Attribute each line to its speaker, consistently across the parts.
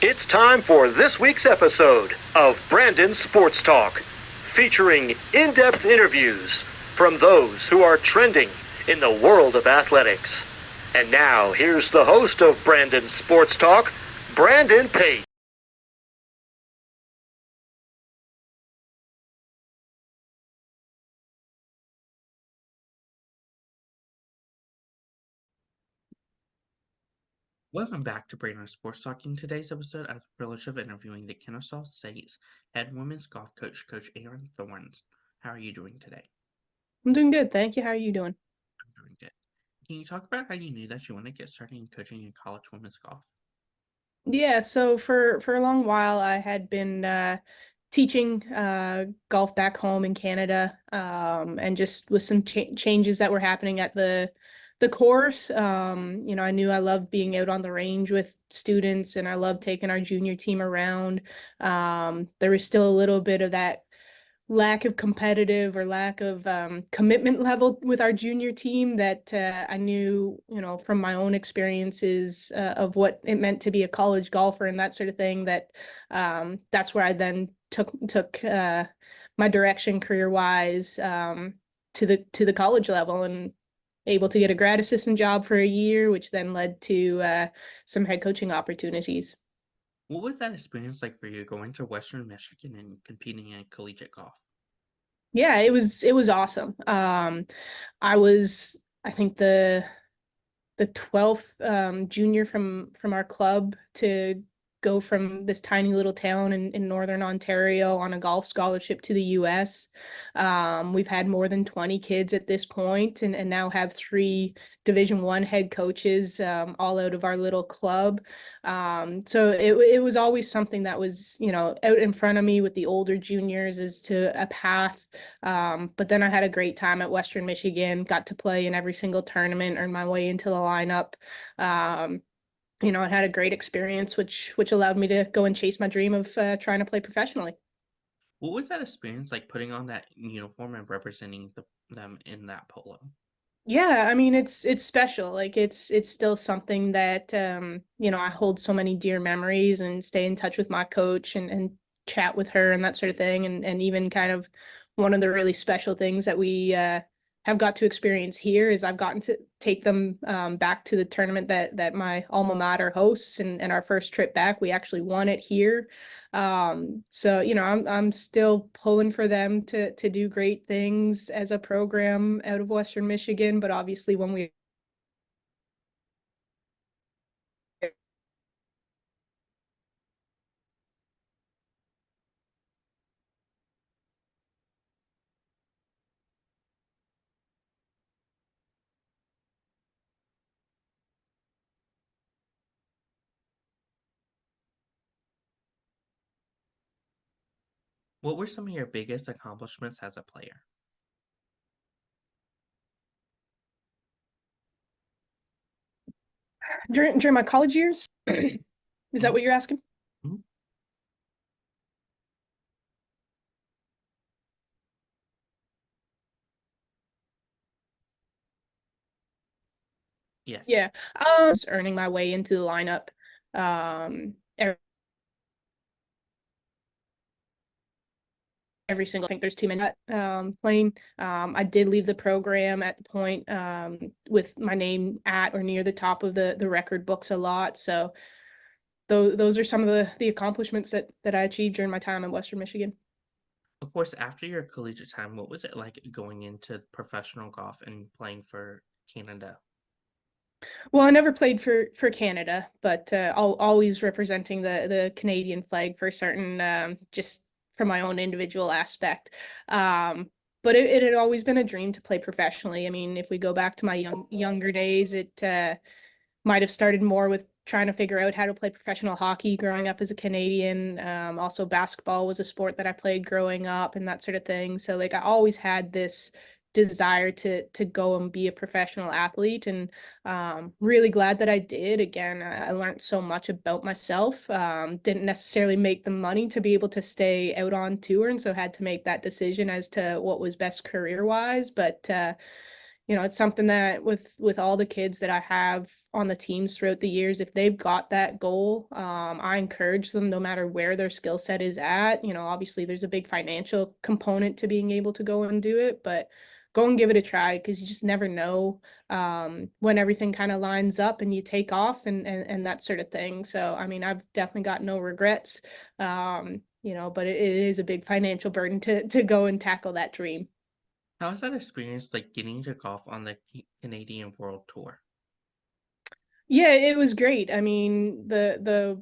Speaker 1: It's time for this week's episode of Brandon Sports Talk, featuring in-depth interviews from those who are trending in the world of athletics. And now, here's the host of Brandon Sports Talk, Brandon Pate.
Speaker 2: Welcome back to Brandon Sports Talk. In today's episode, I have the privilege of interviewing the Kennesaw State's head women's golf coach, Coach Erin Throne. How are you doing today?
Speaker 3: I'm doing good, thank you. How are you doing?
Speaker 2: I'm doing good. Can you talk about how you knew that you want to get started in coaching in college women's golf?
Speaker 3: Yeah, so for a long while, I had been teaching golf back home in Canada, and just with some changes that were happening at the course. I knew I loved being out on the range with students, and I loved taking our junior team around. There was still a little bit of that lack of competitive or lack of commitment level with our junior team that I knew, from my own experiences of what it meant to be a college golfer and that sort of thing, that that's where I then took my direction career wise, to the college level, and able to get a grad assistant job for a year, which then led to some head coaching opportunities.
Speaker 2: What was that experience like for you going to Western Michigan and competing in collegiate golf?
Speaker 3: Yeah, it was awesome. I was, I think, the 12th junior from our club to go from this tiny little town in northern Ontario on a golf scholarship to the US. We've had more than 20 kids at this point, and now have three Division I head coaches, all out of our little club. So it was always something that was, out in front of me with the older juniors as to a path. But then I had a great time at Western Michigan, got to play in every single tournament, earned my way into the lineup. I had a great experience, which allowed me to go and chase my dream of trying to play professionally.
Speaker 2: What was that experience like putting on that uniform and representing them in that polo?
Speaker 3: Yeah, I mean it's special. Like it's still something that I hold so many dear memories, and stay in touch with my coach, and chat with her and that sort of thing. And even kind of one of the really special things that we have got to experience here is I've gotten to take them back to the tournament that my alma mater hosts, and our first trip back, we actually won it here. So I'm still pulling for them to do great things as a program out of Western Michigan, but obviously when we
Speaker 2: What were some of your biggest accomplishments as a player?
Speaker 3: during my college years, is that
Speaker 2: Mhm,
Speaker 3: what you're asking?
Speaker 2: mhm. Yes.
Speaker 3: Yeah, was earning my way into the lineup. Every single, I think there's too many playing. I did leave the program at the point, with my name at or near the top of the record books a lot. So those are some of the accomplishments that I achieved during my time in Western Michigan.
Speaker 2: Of course, after your collegiate time, what was it like going into professional golf and playing for Canada?
Speaker 3: Well, I never played for Canada, but always representing the Canadian flag for certain, just from my own individual aspect. But it had always been a dream to play professionally. I mean, if we go back to my younger days, it might have started more with trying to figure out how to play professional hockey growing up as a Canadian. Also, basketball was a sport that I played growing up, and that sort of thing. So like I always had this desire to go and be a professional athlete, and really glad that I did. Again, I learned so much about myself. Didn't necessarily make the money to be able to stay out on tour, and so had to make that decision as to what was best career wise. But it's something that with all the kids that I have on the teams throughout the years, if they've got that goal, I encourage them no matter where their skill set is at. Obviously there's a big financial component to being able to go and do it, but go and give it a try because you just never know when everything kind of lines up and you take off and that sort of thing. So, I mean, I've definitely got no regrets, but it is a big financial burden to go and tackle that dream.
Speaker 2: How was that experience like getting to golf on the Canadian World Tour?
Speaker 3: Yeah, it was great. I mean, the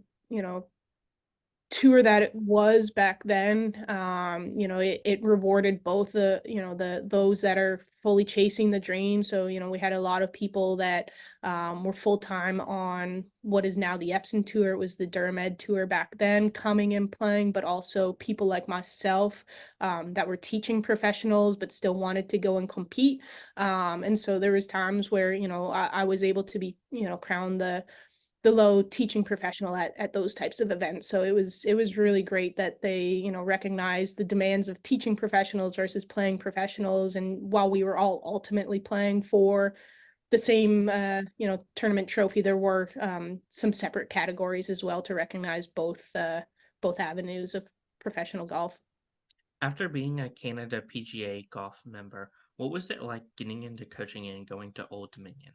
Speaker 3: tour that it was back then, it rewarded both the those that are fully chasing the dream. So we had a lot of people that were full-time on what is now the Epson tour. It was the Durham Ed tour back then, coming and playing, but also people like myself that were teaching professionals but still wanted to go and compete. And so there was times where I was able to be crowned the low teaching professional at those types of events. So it was really great that they, recognized the demands of teaching professionals versus playing professionals. And while we were all ultimately playing for the same tournament trophy, there were some separate categories as well to recognize both avenues of professional golf.
Speaker 2: After being a Canada PGA golf member, what was it like getting into coaching and going to Old Dominion?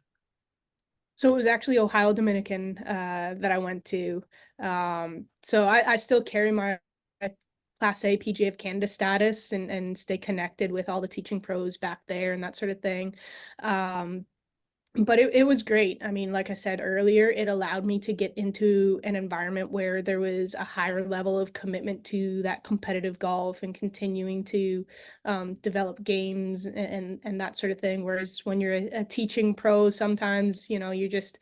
Speaker 3: So it was actually Ohio Dominican that I went to. So I still carry my Class A PGA of Canada status and stay connected with all the teaching pros back there and that sort of thing. Um, but it was great. I mean, like I said earlier, it allowed me to get into an environment where there was a higher level of commitment to that competitive golf and continuing to develop games and that sort of thing. Whereas when you're a teaching pro, sometimes, you're just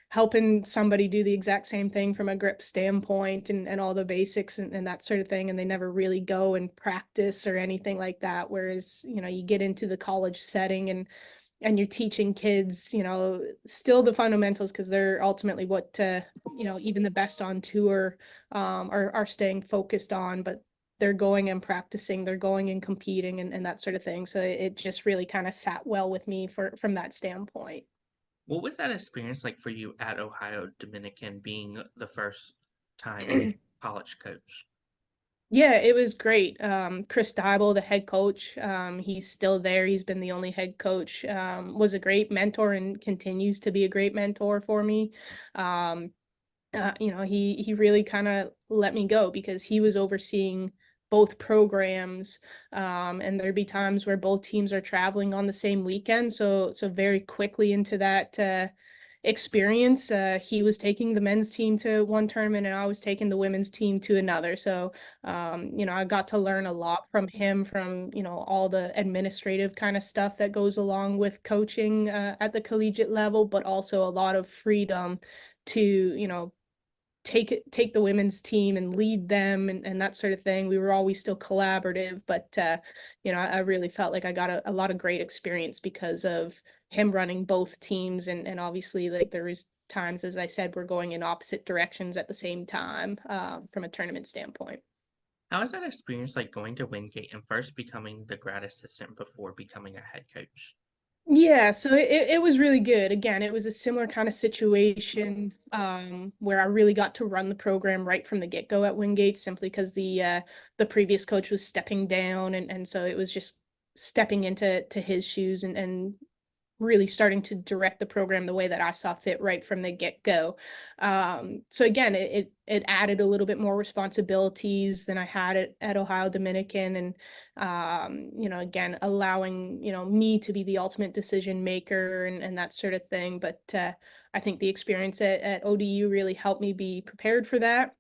Speaker 3: helping somebody do the exact same thing from a grip standpoint and all the basics and that sort of thing. And they never really go and practice or anything like that. Whereas, you get into the college setting and you're teaching kids, still the fundamentals because they're ultimately what, even the best on tour are staying focused on, but they're going and practicing, they're going and competing and that sort of thing. So it just really kind of sat well with me from that standpoint.
Speaker 2: What was that experience like for you at Ohio Dominican being the first time college coach?
Speaker 3: Yeah, it was great. Chris Dybel, the head coach, he's still there. He's been the only head coach. Was a great mentor and continues to be a great mentor for me. Um, he really kind of let me go because he was overseeing both programs, and there'd be times where both teams are traveling on the same weekend. So very quickly into that experience, he was taking the men's team to one tournament, and I was taking the women's team to another. So I got to learn a lot from him, from all the administrative kind of stuff that goes along with coaching at the collegiate level, but also a lot of freedom to take the women's team and lead them and that sort of thing. We were always still collaborative, but I really felt like I got a lot of great experience because of him running both teams and obviously like there was times, as I said, we're going in opposite directions at the same time from a tournament standpoint.
Speaker 2: How was that experience like going to Wingate and first becoming the grad assistant before becoming a head coach?
Speaker 3: Yeah, so it was really good. Again, it was a similar kind of situation where I really got to run the program right from the get-go at Wingate, simply because the previous coach was stepping down, and so it was just stepping into his shoes and really starting to direct the program the way that I saw fit right from the get-go. So again, it added a little bit more responsibilities than I had at Ohio Dominican, and again, allowing me to be the ultimate decision maker and that sort of thing. But I think the experience at ODU really helped me be prepared for that.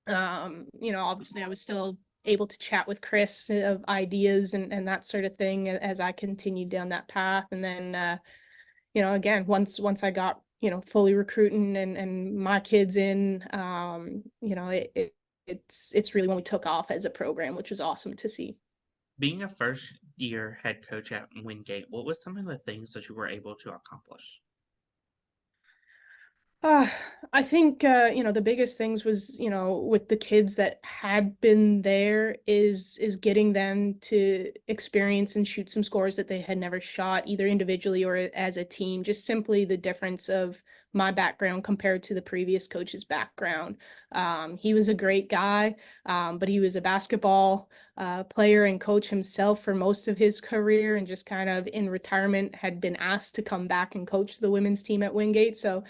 Speaker 3: Obviously I was still able to chat with Chris of ideas and that sort of thing as I continued down that path. And then, again, once I got, fully recruiting and my kids in, it's really when we took off as a program, which was awesome to see.
Speaker 2: Being a first year head coach at Wingate, what was some of the things that you were able to accomplish?
Speaker 3: Uh, I think the biggest things was, with the kids that had been there is getting them to experience and shoot some scores that they had never shot, either individually or as a team. Just simply the difference of my background compared to the previous coach's background. He was a great guy, but he was a basketball player and coach himself for most of his career, and just kind of in retirement had been asked to come back and coach the women's team at Wingate. So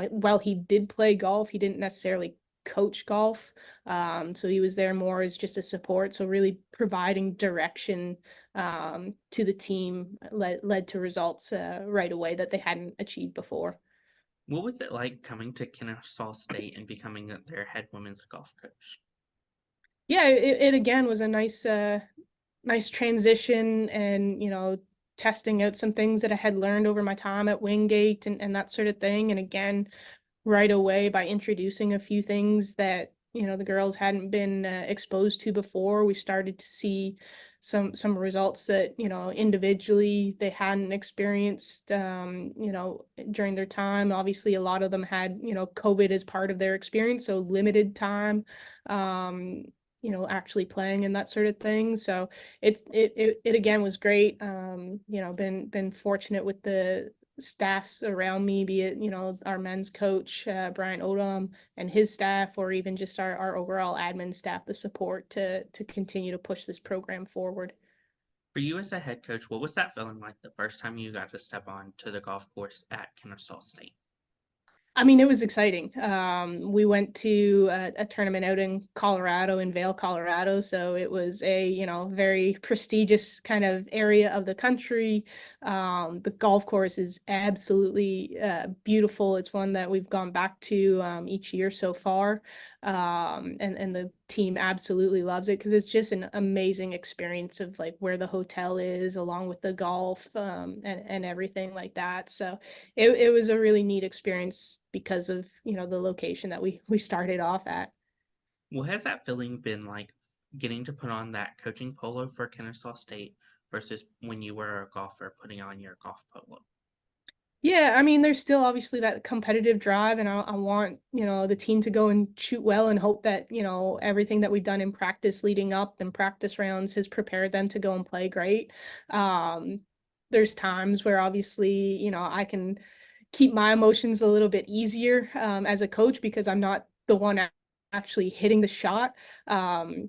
Speaker 3: while he did play golf, he didn't necessarily coach golf. So he was there more as just a support. So really providing direction to the team led to results right away that they hadn't achieved before.
Speaker 2: What was it like coming to Kennesaw State and becoming their head women's golf coach?
Speaker 3: Yeah, it again was a nice transition, and testing out some things that I had learned over my time at Wingate and that sort of thing. And again, right away by introducing a few things that the girls hadn't been exposed to before. We started to see some results that individually they hadn't experienced during their time. Obviously a lot of them had COVID as part of their experience, so limited time um actually playing and that sort of thing. So it again was great. Been fortunate with the staffs around me, be it, our men's coach, Brian Odom, and his staff, or even just our overall admin staff, the support to continue to push this program forward.
Speaker 2: For you as a head coach, what was that feeling like the first time you got to step on to the golf course at Kennesaw State?
Speaker 3: I mean, it was exciting. We went to a tournament out in Colorado, in Vail, Colorado. So it was a, very prestigious kind of area of the country. The golf course is absolutely beautiful. It's one that we've gone back to each year so far. And the team absolutely loves it because it's just an amazing experience of like where the hotel is, along with the golf and everything like that. So it was a really neat experience because of the location that we started off at.
Speaker 2: What has that feeling been like getting to put on that coaching polo for Kennesaw State versus when you were a golfer putting on your golf polo?
Speaker 3: Yeah, I mean, there's still obviously that competitive drive, and I want, the team to go and shoot well, and hope that, everything that we've done in practice leading up and practice rounds has prepared them to go and play great. Um, there's times where obviously, I can keep my emotions a little bit easier as a coach because I'm not the one actually hitting the shot. Um,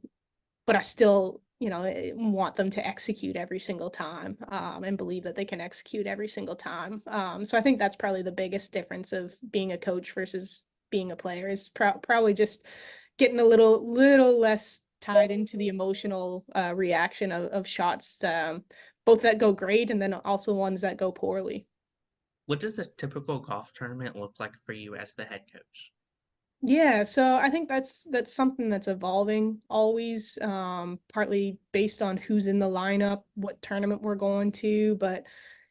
Speaker 3: but I still, want them to execute every single time and believe that they can execute every single time. So I think that's probably the biggest difference of being a coach versus being a player is probably just getting a little less tied into the emotional reaction of shots, both that go great and then also ones that go poorly.
Speaker 2: What does a typical golf tournament look like for you as the head coach?
Speaker 3: Yeah, so I think that's something that's evolving always, partly based on who's in the lineup, what tournament we're going to, but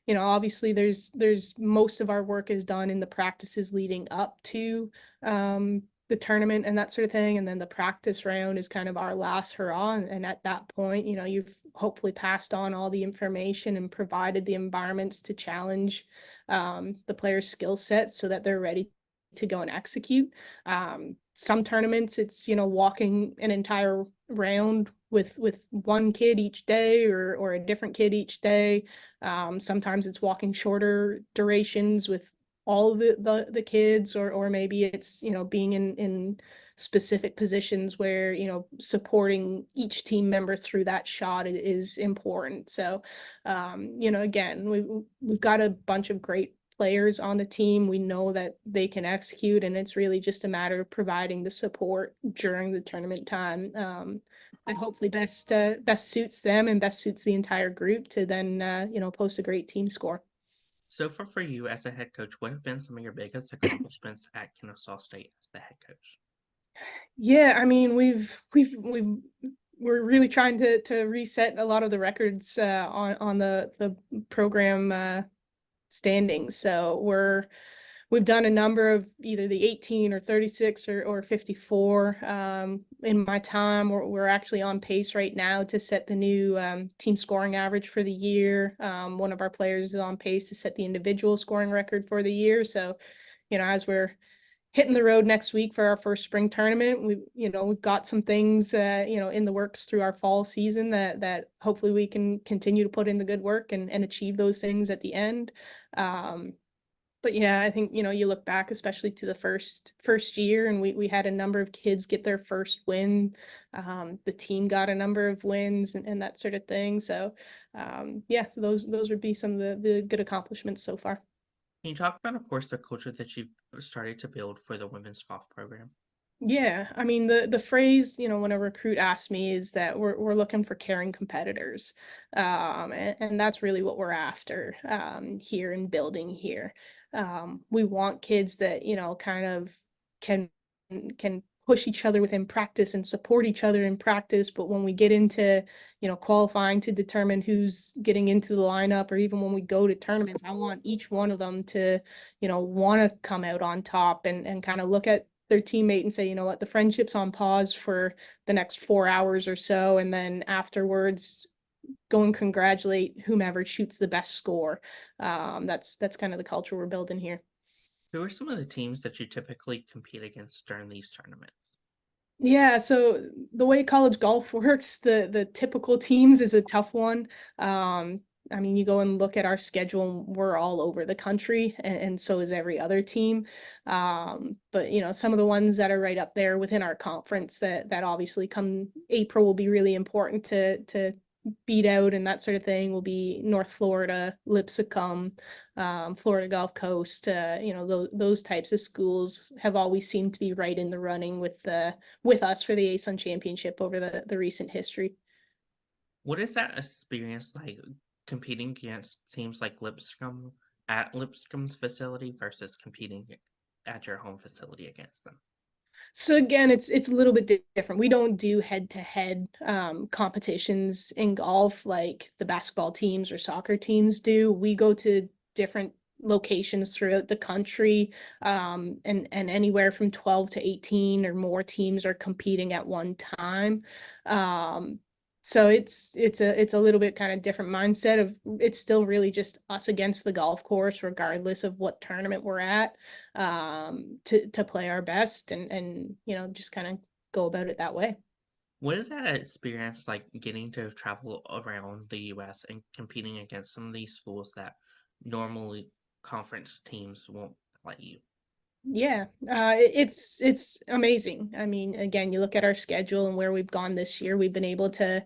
Speaker 3: obviously there's most of our work is done in the practices leading up to the tournament and that sort of thing, and then the practice round is kind of our last hurrah, and at that point, you've hopefully passed on all the information and provided the environments to challenge the players' skill sets so that they're ready to go and execute. Some tournaments, it's walking an entire round with one kid each day, or a different kid each day. Sometimes it's walking shorter durations with all of the kids, or maybe it's being in specific positions where supporting each team member through that shot is important. So again, we've got a bunch of great players on the team. We know that they can execute, and it's really just a matter of providing the support during the tournament time that hopefully best suits them and best suits the entire group to then post a great team score.
Speaker 2: So for you as a head coach, what have been some of your biggest accomplishments at Kennesaw State as the head coach?
Speaker 3: Yeah, I mean, we're really trying to reset a lot of the records on the program standings. So we've done a number of either the 18 or 36 or 54 in my time. We're actually on pace right now to set the new team scoring average for the year. One of our players is on pace to set the individual scoring record for the year. So as we're hitting the road next week for our first spring tournament. We've got some things, in the works through our fall season that hopefully we can continue to put in the good work and achieve those things at the end. But yeah, I think, you look back, especially to the first year, and we had a number of kids get their first win. The team got a number of wins and that sort of thing. So, yeah, so those would be some of the good accomplishments so far.
Speaker 2: Can you talk about, of course, the culture that you've started to build for the women's golf program?
Speaker 3: Yeah, I mean the phrase, when a recruit asks me is that we're looking for caring competitors. And that's really what we're after here in building here. We want kids that, kind of can can push each other within practice and support each other in practice, but when we get into, qualifying to determine who's getting into the lineup, or even when we go to tournaments, I want each one of them to, want to come out on top and kind of look at their teammate and say, you know what, the friendship's on pause for the next 4 hours or so. And then afterwards, go and congratulate whomever shoots the best score. That's kind of the culture we're building here.
Speaker 2: Who are some of the teams that you typically compete against during these tournaments?
Speaker 3: Yeah, so the way college golf works, the typical teams is a tough one. I mean, you go and look at our schedule, and we're all over the country, and so is every other team. But some of the ones that are right up there within our conference that obviously come April will be really important to beat out and that sort of thing will be North Florida, Lipscomb, Florida Gulf Coast. Those types of schools have always seemed to be right in the running with us for the ASUN championship over the recent history.
Speaker 2: What is that experience like competing against teams like Lipscomb at Lipscomb's facility versus competing at your home facility against them?
Speaker 3: So again, it's a little bit different. We don't do head-to-head competitions in golf like the basketball teams or soccer teams do. We go to different locations throughout the country, and anywhere from 12 to 18 or more teams are competing at one time. So it's a little bit kind of different mindset of it's still really just us against the golf course, regardless of what tournament we're at, to play our best and just kind of go about it that way.
Speaker 2: What is that experience like getting to travel around the US and competing against some of these schools that normally conference teams won't play you?
Speaker 3: Yeah, it's amazing. I mean, again, you look at our schedule and where we've gone this year, we've been able to,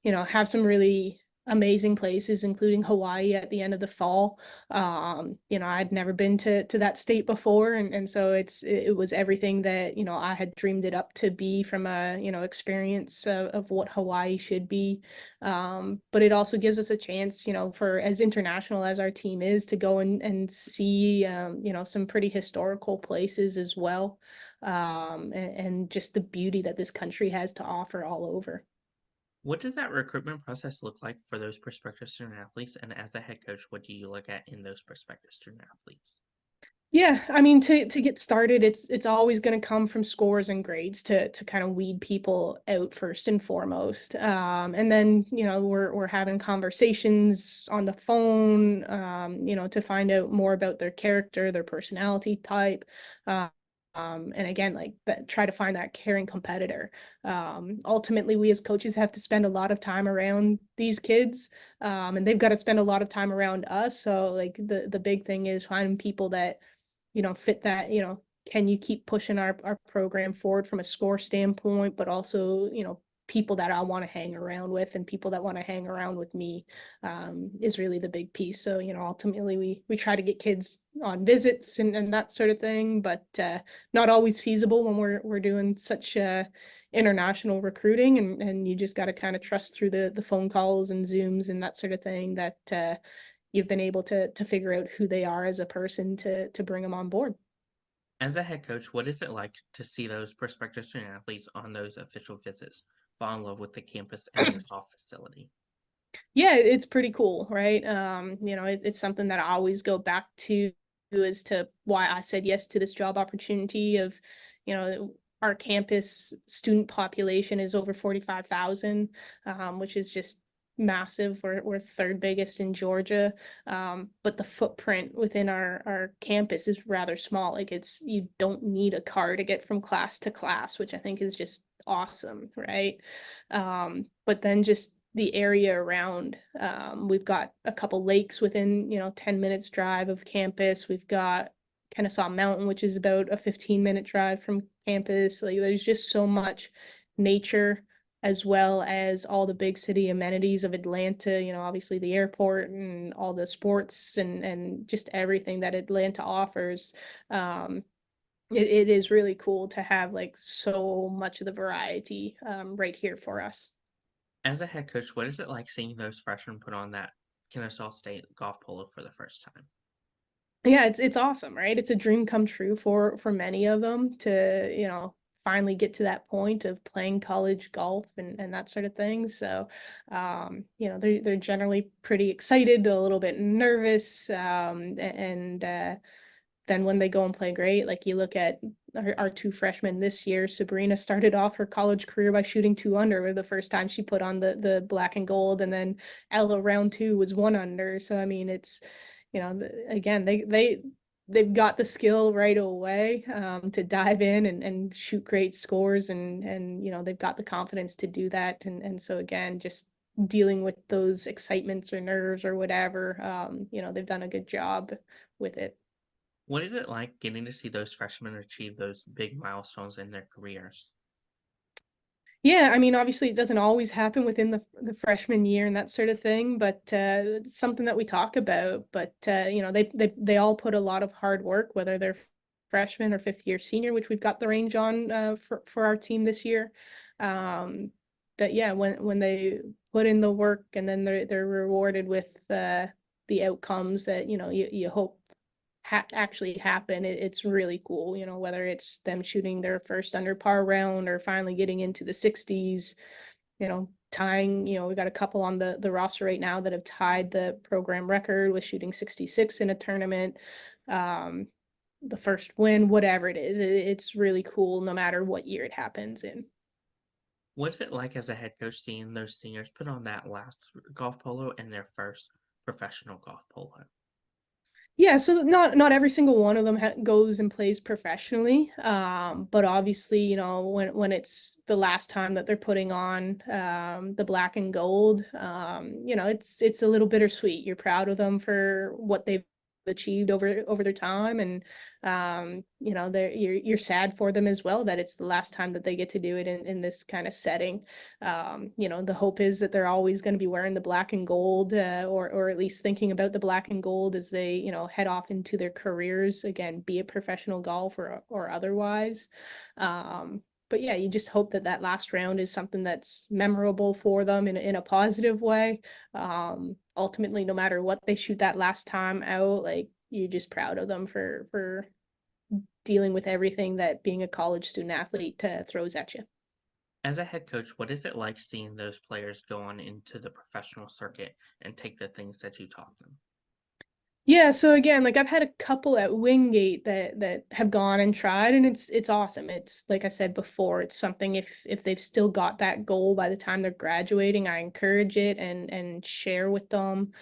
Speaker 3: have some really amazing places, including Hawaii at the end of the fall. I'd never been to that state before, and so it was everything that, I had dreamed it up to be from a, experience of what Hawaii should be. But it also gives us a chance, for as international as our team is, to go and see, some pretty historical places as well, and just the beauty that this country has to offer all over.
Speaker 2: What does that recruitment process look like for those prospective student athletes? And as a head coach, what do you look at in those prospective student athletes?
Speaker 3: Yeah, I mean, to get started, it's always going to come from scores and grades to kind of weed people out first and foremost. And then, we're having conversations on the phone, to find out more about their character, their personality type. And again, like that, try to find that caring competitor. Ultimately, we as coaches have to spend a lot of time around these kids, and they've got to spend a lot of time around us. So, like the big thing is finding people that fit that, can you keep pushing our program forward from a score standpoint, but also, people that I want to hang around with and people that want to hang around with me, is really the big piece. So, ultimately we try to get kids on visits and that sort of thing, but not always feasible when we're doing such international recruiting, and you just got to kind of trust through the phone calls and Zooms and that sort of thing that you've been able to figure out who they are as a person to bring them on board.
Speaker 2: As a head coach, what is it like to see those prospective student athletes on those official visits fall in love with the campus and your golf facility?
Speaker 3: Yeah, it's pretty cool, right? It's something that I always go back to as to why I said yes to this job opportunity of, our campus student population is over 45,000, which is just massive. We're third biggest in Georgia, but the footprint within our campus is rather small. Like you don't need a car to get from class to class, which I think is just awesome, right? But then just the area around, we've got a couple lakes within 10 minutes drive of campus. We've got Kennesaw Mountain, which is about a 15-minute drive from campus. Like there's just so much nature, as well as all the big city amenities of Atlanta, obviously the airport and all the sports and just everything that Atlanta offers. It is really cool to have like so much of the variety right here for us.
Speaker 2: As a head coach, what is it like seeing those freshmen put on that Kennesaw State golf polo for the first time?
Speaker 3: Yeah, it's awesome, right? It's a dream come true for many of them to, finally get to that point of playing college golf and that sort of thing. So, they're generally pretty excited, a little bit nervous, and then when they go and play great, like you look at our two freshmen this year, Sabrina started off her college career by shooting 2 under the first time she put on the black and gold, and then Ella round two was 1 under. So I mean, it's again they've got the skill right away to dive in and shoot great scores, and they've got the confidence to do that, and so again just dealing with those excitements or nerves or whatever, they've done a good job with it.
Speaker 2: What is it like getting to see those freshmen achieve those big milestones in their careers?
Speaker 3: Yeah, I mean, obviously it doesn't always happen within the freshman year and that sort of thing, but it's something that we talk about. But they all put a lot of hard work, whether they're freshman or fifth year senior, which we've got the range on for our team this year. That yeah, when they put in the work and then they're rewarded with the outcomes that you hope actually happen, it's really cool, whether it's them shooting their first under par round or finally getting into the 60s, tying, we got a couple on the roster right now that have tied the program record with shooting 66 in a tournament. The first win, whatever it is, it's really cool no matter what year it happens in.
Speaker 2: What's it like as a head coach seeing those seniors put on that last golf polo and their first professional golf polo?
Speaker 3: Yeah, so not every single one of them goes and plays professionally, but obviously, when it's the last time that they're putting on the black and gold, it's a little bittersweet. You're proud of them for what they've achieved over their time, and you're sad for them as well that it's the last time that they get to do it in this kind of setting. The hope is that they're always going to be wearing the black and gold, or at least thinking about the black and gold as they head off into their careers again, be it professional golf or otherwise. But yeah, you just hope that last round is something that's memorable for them in a positive way. Ultimately, no matter what they shoot that last time out, like you're just proud of them for dealing with everything that being a college student athlete throws at you.
Speaker 2: As a head coach, what is it like seeing those players go on into the professional circuit and take the things that you taught them?
Speaker 3: Yeah, so again, like I've had a couple at Wingate that have gone and tried, and it's awesome. It's like I said before, it's something if they've still got that goal by the time they're graduating, I encourage it and share with them.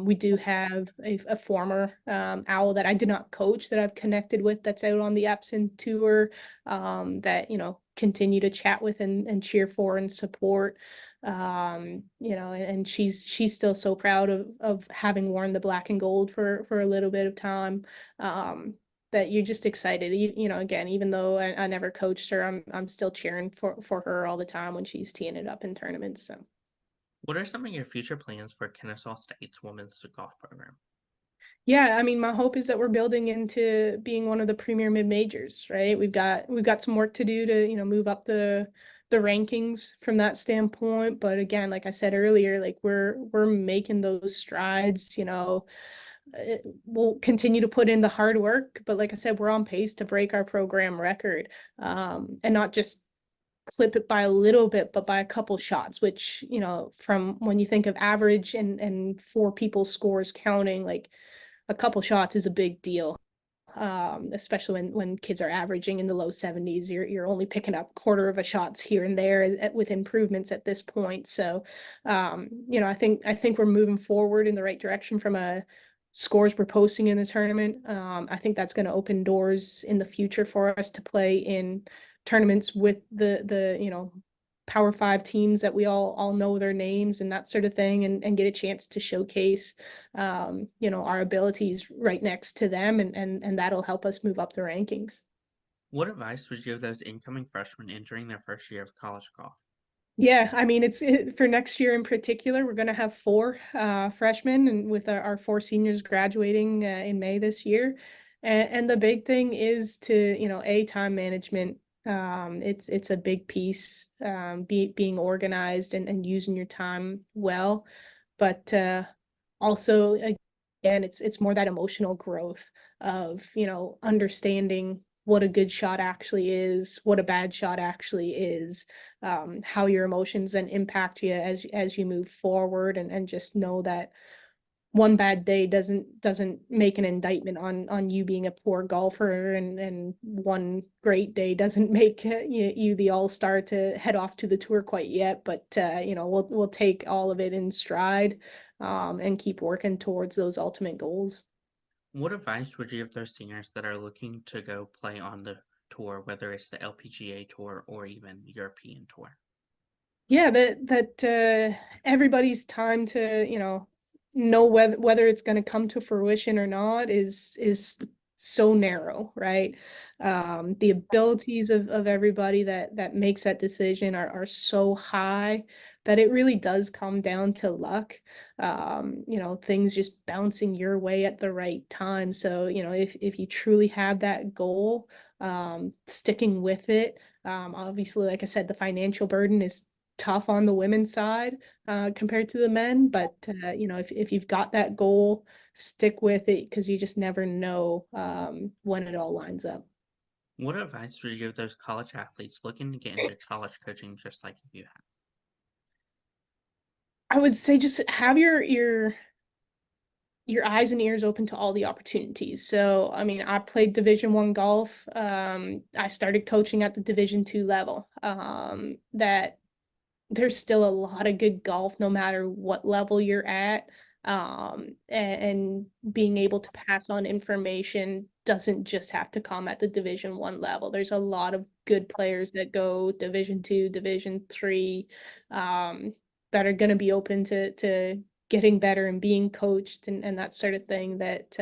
Speaker 3: We do have a former owl that I did not coach that I've connected with that's out on the Epson tour, that continue to chat with and cheer for and support. And she's still so proud of having worn the black and gold for a little bit of time, that you're just excited. Again, even though I never coached her, I'm still cheering for her all the time when she's teeing it up in tournaments. So
Speaker 2: What are some of your future plans for Kennesaw State's women's golf program?
Speaker 3: yeah, I mean, my hope is that we're building into being one of the premier mid majors, right? We've got some work to do to, move up the rankings from that standpoint. But again, like I said earlier, like we're making those strides, we'll continue to put in the hard work, but like I said, we're on pace to break our program record, and not just clip it by a little bit, but by a couple shots, which, from when you think of average and four people's scores counting, like a couple shots is a big deal. especially when kids are averaging in the low 70s. You're only picking up quarter of a shots here and there with improvements at this point. So, I think we're moving forward in the right direction from a scores we're posting in the tournament. I think that's going to open doors in the future for us to play in tournaments with the Power Five teams that we all know their names and that sort of thing, and get a chance to showcase our abilities right next to them, and that'll help us move up the rankings.
Speaker 2: What advice would you give those incoming freshmen entering their first year of college golf?
Speaker 3: Yeah, I mean, for next year in particular, we're going to have four freshmen, and with our four seniors graduating in May this year. And the big thing is to, time management. It's a big piece, being organized and using your time well. But also, again, it's more that emotional growth of, understanding what a good shot actually is, what a bad shot actually is, how your emotions then impact you as you move forward, and just know that one bad day doesn't make an indictment on you being a poor golfer, and one great day doesn't make you the all-star to head off to the tour quite yet. But we'll take all of it in stride, and keep working towards those ultimate goals.
Speaker 2: What advice would you give those seniors that are looking to go play on the tour, whether it's the LPGA tour or even European tour?
Speaker 3: Yeah, that everybody's time to know whether it's going to come to fruition or not is so narrow, right? The abilities of everybody that makes that decision are so high that it really does come down to luck. Things just bouncing your way at the right time. So, if you truly have that goal, sticking with it. Obviously, like I said, the financial burden is tough on the women's side compared to the men, but if you've got that goal, stick with it, because you just never know when it all lines up.
Speaker 2: What advice would you give those college athletes looking to get into college coaching just like you have?
Speaker 3: I would say just have your eyes and ears open to all the opportunities. So, I mean, I played Division I golf. I started coaching at the Division II level. That there's still a lot of good golf no matter what level you're at. And being able to pass on information doesn't just have to come at the Division I level. There's a lot of good players that go Division II, Division III, that are going to be open to getting better and being coached, and that sort of thing, that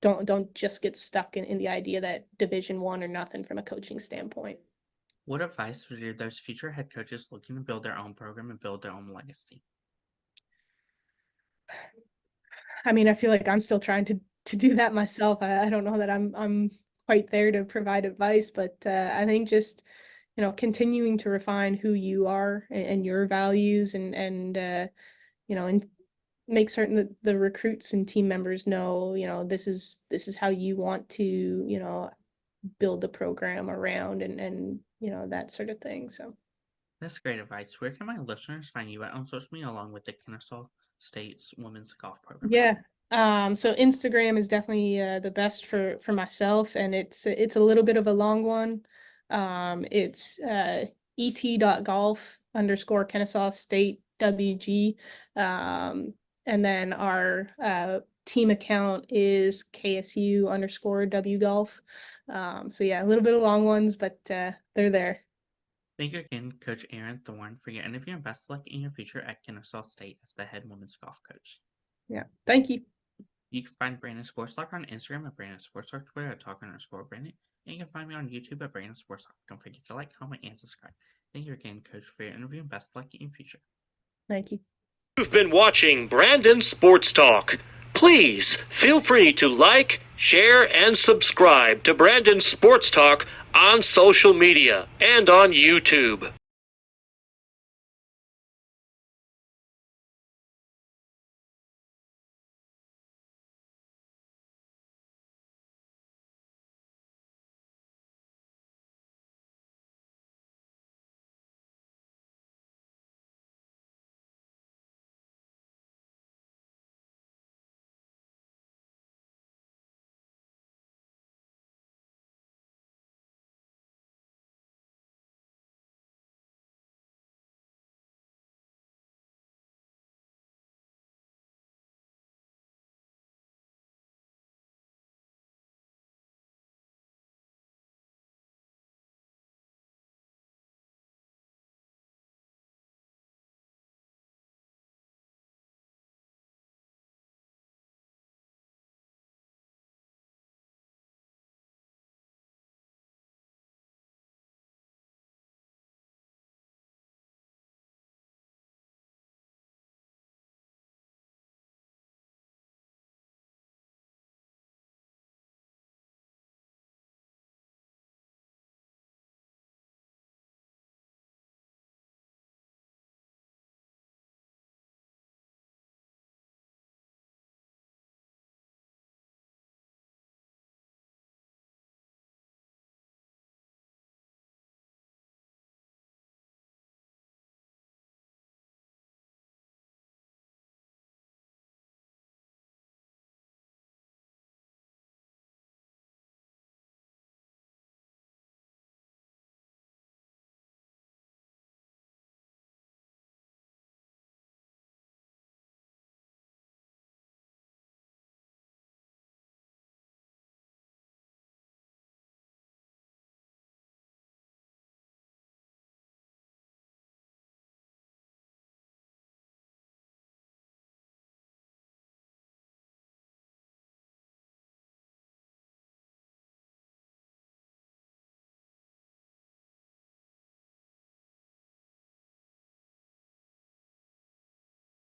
Speaker 3: don't just get stuck in the idea that Division I or nothing from a coaching standpoint.
Speaker 2: What advice would you give those future head coaches looking to build their own program and build their own legacy?
Speaker 3: I mean, I feel like I'm still trying to do that myself. I don't know that I'm quite there to provide advice, but I think just continuing to refine who you are and your values, and make certain that the recruits and team members know this is how you want to build the program around, and that sort of thing. So
Speaker 2: That's great advice. Where can my listeners find you at on social media along with the Kennesaw State's women's golf program?
Speaker 3: yeah. So Instagram is definitely the best for myself, and it's a little bit of a long one. It's et.golf_Kennesaw State WG. And then our team account is KSU_W golf. So yeah, a little bit of long ones, but they're there.
Speaker 2: Thank you again, Coach Erin Throne, for your interview, and best of luck in your future at Kennesaw State as the head women's golf coach.
Speaker 3: Yeah, thank you.
Speaker 2: You can find Brandon Sports Talk on Instagram at Brandon Sports Talk, Twitter at Talk_Brandon, and you can find me on YouTube at Brandon Sports Talk. Don't forget to like, comment, and subscribe. Thank you again, Coach, for your interview, and best of luck in your future.
Speaker 3: Thank you.
Speaker 1: You've been watching Brandon Sports Talk. Please feel free to like, share, and subscribe to Brandon Sports Talk on social media and on YouTube.